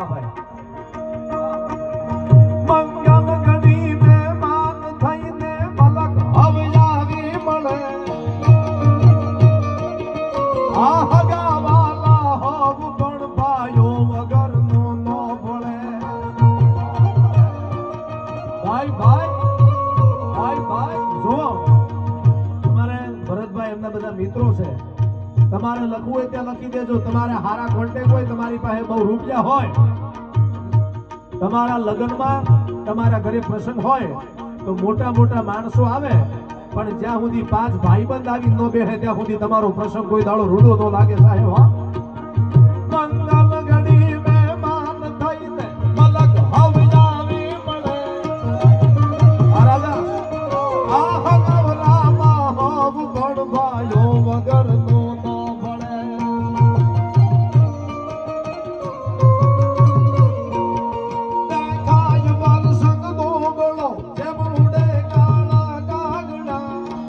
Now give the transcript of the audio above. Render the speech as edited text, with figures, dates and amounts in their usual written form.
વાહ ભાઈ મંગલ ગઢી મહેમાન થઈને મલક હવે આવી મળે આ હગા વાલા હોવ પણ ભાઈઓ વગર નો નો ભળે ભાઈ ભાઈ ભાઈ ભાઈ જો તમારે ભરતભાઈ એમના બધા મિત્રો છે તમારે લખવું હોય ત્યાં લખી દેજો તમારે હારા કોન્ટેક્ટ હોય તમારી પાસે બહુ રૂપિયા હોય તમારા લગ્નમાં તમારા ઘરે પ્રસંગ હોય તો મોટા મોટા માણસો આવે પણ જ્યાં સુધી 5 ભાઈબંધ આવી ન બેસે ત્યાં સુધી તમારો પ્રસંગ કોઈ દાડો રૂડો ન લાગે સાહેબ.